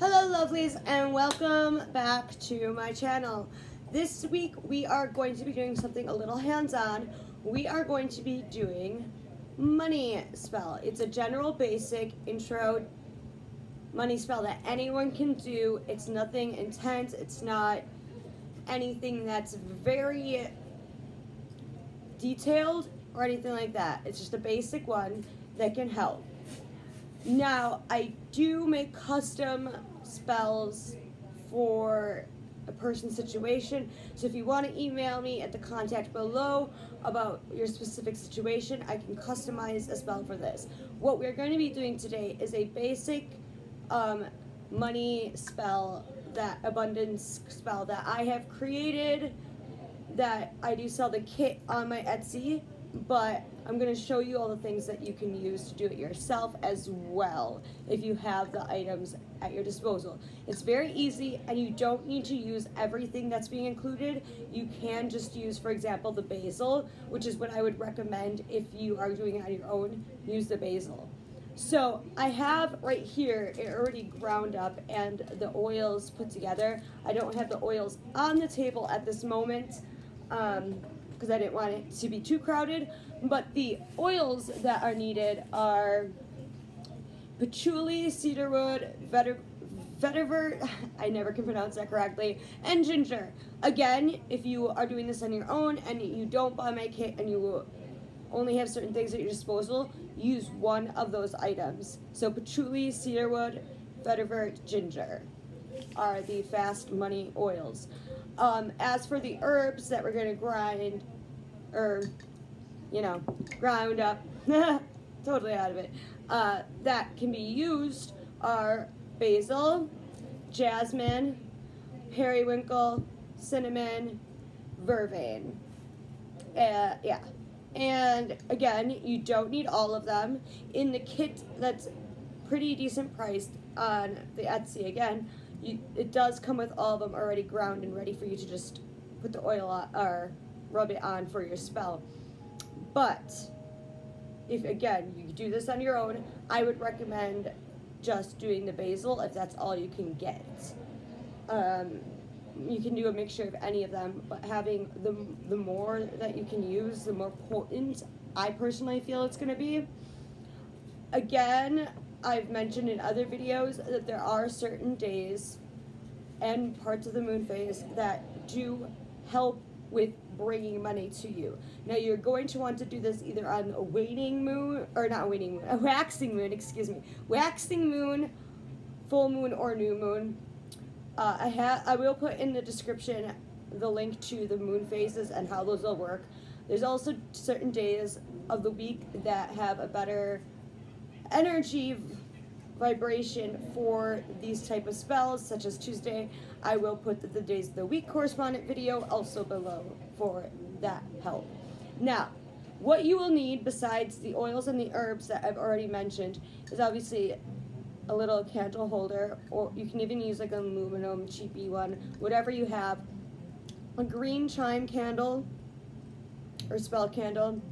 Hello lovelies, and welcome back to my channel. This week we are going to be doing something a little hands-on. We are going to be doing money spell. It's a general basic intro money spell that anyone can do. It's nothing intense. It's not anything that's very detailed or anything like that. It's just a basic one that can help. Now, I do make custom spells for a person's situation, so if you want to email me at the contact below about your specific situation, I can customize a spell for this. What we're going to be doing today is a basic money spell, that abundance spell that I have created, that I do sell the kit on my Etsy, but I'm going to show you all the things that you can use to do it yourself as well if you have the items at your disposal. It's very easy, and you don't need to use everything that's being included. You can just use, for example, the basil, which is what I would recommend if you are doing it on your own. Use the basil. So I have right here it already ground up and the oils put together. I don't have the oils on the table at this moment because I didn't want it to be too crowded, but the oils that are needed are patchouli, cedarwood, vetiver, I never can pronounce that correctly, and ginger. Again, if you are doing this on your own and you don't buy my kit and you only have certain things at your disposal, use one of those items. So patchouli, cedarwood, vetiver, ginger are the fast money oils. As for the herbs that we're going to grind, or, ground up, totally out of it, that can be used are basil, jasmine, periwinkle, cinnamon, vervain. Yeah. And again, you don't need all of them. In the kit that's pretty decent priced on the Etsy, again, it does come with all of them already ground and ready for you to just put the oil on, or rub it on for your spell. But if, again, you do this on your own, I would recommend just doing the basil if that's all you can get. You can do a mixture of any of them, but having the more that you can use, the more potent I personally feel it's going to be. Again, I've mentioned in other videos that there are certain days and parts of the moon phase that do help with bringing money to you. Now, you're going to want to do this either on a waxing moon, waxing moon, full moon, or new moon. I will put in the description the link to the moon phases and how those will work. There's also certain days of the week that have a better energy vibration for these type of spells, such as Tuesday. I will put the days of the week correspondent video also below for that help. Now, what you will need besides the oils and the herbs that I've already mentioned is obviously a little candle holder, or you can even use like an aluminum cheapy one, whatever you have, a green chime candle or spell candle,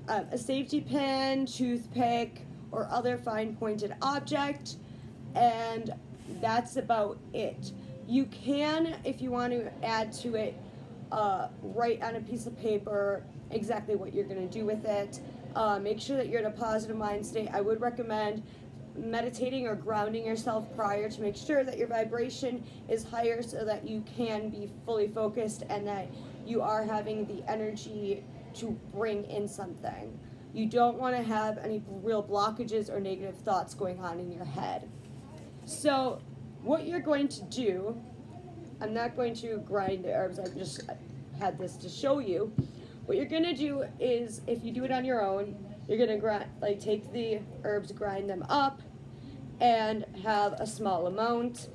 a safety pin, toothpick, or other fine pointed object, and that's about it. You can, if you want to add to it, write on a piece of paper exactly what you're going to do with it. Make sure that you're in a positive mind state. I would recommend meditating or grounding yourself prior to make sure that your vibration is higher so that you can be fully focused and that you are having the energy to bring in something. You don't want to have any real blockages or negative thoughts going on in your head. So what you're going to do, I'm not going to grind the herbs, I've just had this to show you. What you're going to do is, if you do it on your own, you're going to take the herbs, grind them up, and have a small amount.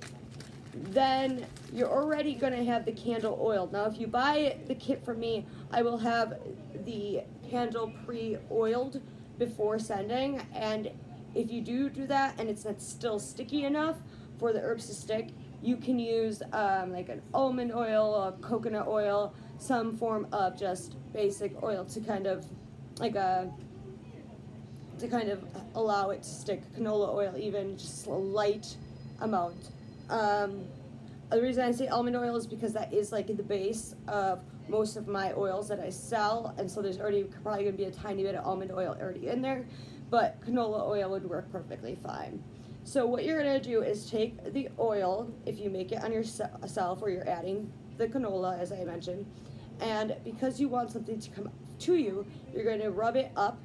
Then you're already going to have the candle oil. Now, if you buy the kit from me, I will have the candle pre-oiled before sending. And if you do that and it's not still sticky enough for the herbs to stick, you can use like an almond oil or coconut oil, some form of just basic oil to kind of allow it to stick. Canola oil, even just a light amount. The reason I say almond oil is because that is like the base of most of my oils that I sell, and so there's already probably going to be a tiny bit of almond oil already in there, but canola oil would work perfectly fine. So what you're going to do is take the oil, if you make it on yourself, or you're adding the canola, as I mentioned, and because you want something to come to you, you're going to rub it up,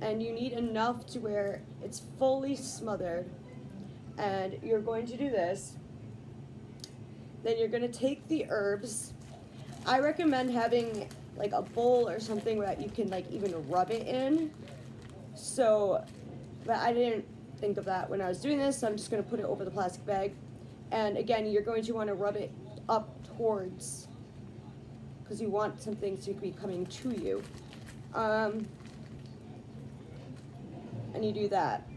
and you need enough to where it's fully smothered, and you're going to do this. Then you're going to take the herbs. I recommend having like a bowl or something that you can like even rub it in. So, but I didn't think of that when I was doing this, so I'm just going to put it over the plastic bag. And again, you're going to want to rub it up towards, because you want something to be coming to you. And you do that.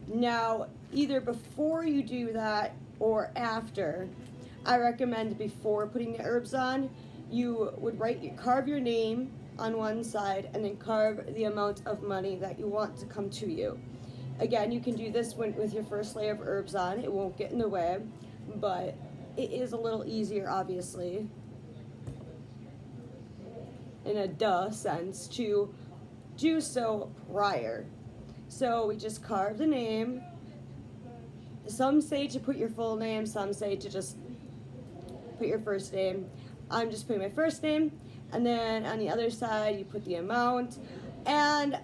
Now, either before you do that or after, I recommend before putting the herbs on, you would carve your name on one side and then carve the amount of money that you want to come to you. Again, you can do this with your first layer of herbs on. It won't get in the way, but it is a little easier, obviously, in a duh sense, to do so prior. So we just carve the name. Some say to put your full name, some say to just put your first name. I'm just putting my first name, and then on the other side you put the amount. And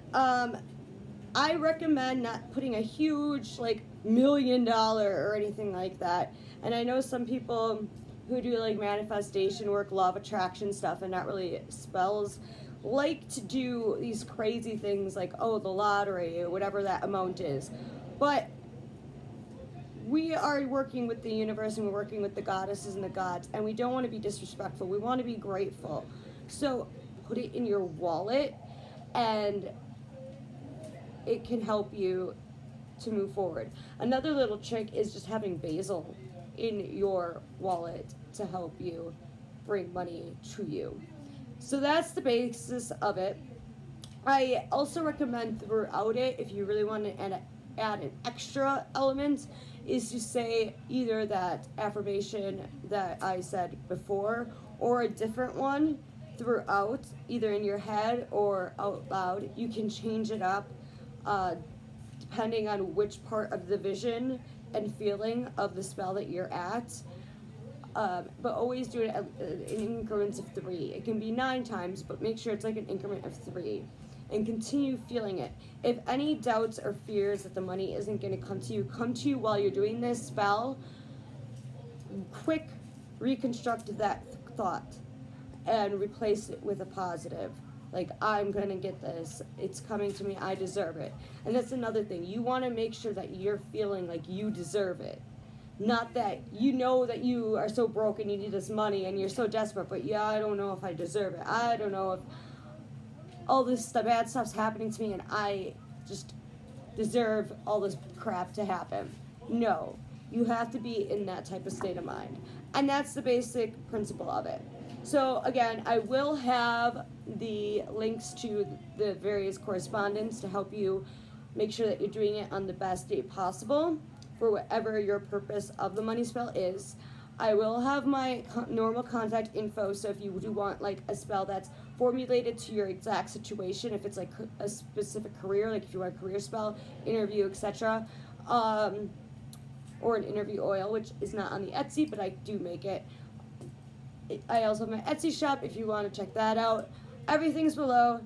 I recommend not putting a huge like $1 million or anything like that. And I know some people who do like manifestation work, law of attraction stuff, and not really spells, like to do these crazy things like, oh, the lottery or whatever that amount is. But we are working with the universe, and we're working with the goddesses and the gods, and we don't want to be disrespectful. We want to be grateful. So put it in your wallet, and it can help you to move forward. Another little trick is just having basil in your wallet to help you bring money to you. So that's the basis of it. I also recommend throughout it, if you really want to add an extra element, is to say either that affirmation that I said before or a different one throughout, either in your head or out loud. You can change it up depending on which part of the vision and feeling of the spell that you're at. But always do it in increments of 3. It can be 9 times, but make sure it's like an increment of 3. And continue feeling it. If any doubts or fears that the money isn't going to come to you while you're doing this spell, quick reconstruct that thought and replace it with a positive. Like, I'm going to get this. It's coming to me. I deserve it. And that's another thing. You want to make sure that you're feeling like you deserve it. Not that you know that you are so broke and you need this money and you're so desperate, but yeah, I don't know if I deserve it. I don't know if all this bad stuff's happening to me and I just deserve all this crap to happen. No, you have to be in that type of state of mind. And that's the basic principle of it. So again, I will have the links to the various correspondence to help you make sure that you're doing it on the best date possible for whatever your purpose of the money spell is. I will have my normal contact info, so if you do want like a spell that's formulated to your exact situation, if it's like a specific career, like if you want a career spell, interview, etc., or an interview oil, which is not on the Etsy, but I do make it. I also have my Etsy shop if you want to check that out. Everything's below,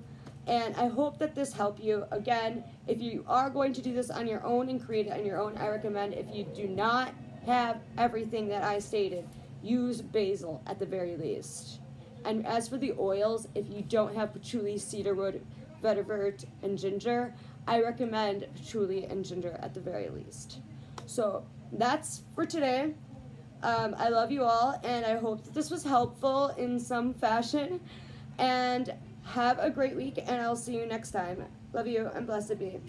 and I hope that this helped you. Again, if you are going to do this on your own and create it on your own, I recommend, if you do not have everything that I stated, use basil at the very least. And as for the oils, if you don't have patchouli, cedarwood, vetiver, and ginger, I recommend patchouli and ginger at the very least. So that's for today. I love you all, and I hope that this was helpful in some fashion. And have a great week, and I'll see you next time. Love you, and blessed be.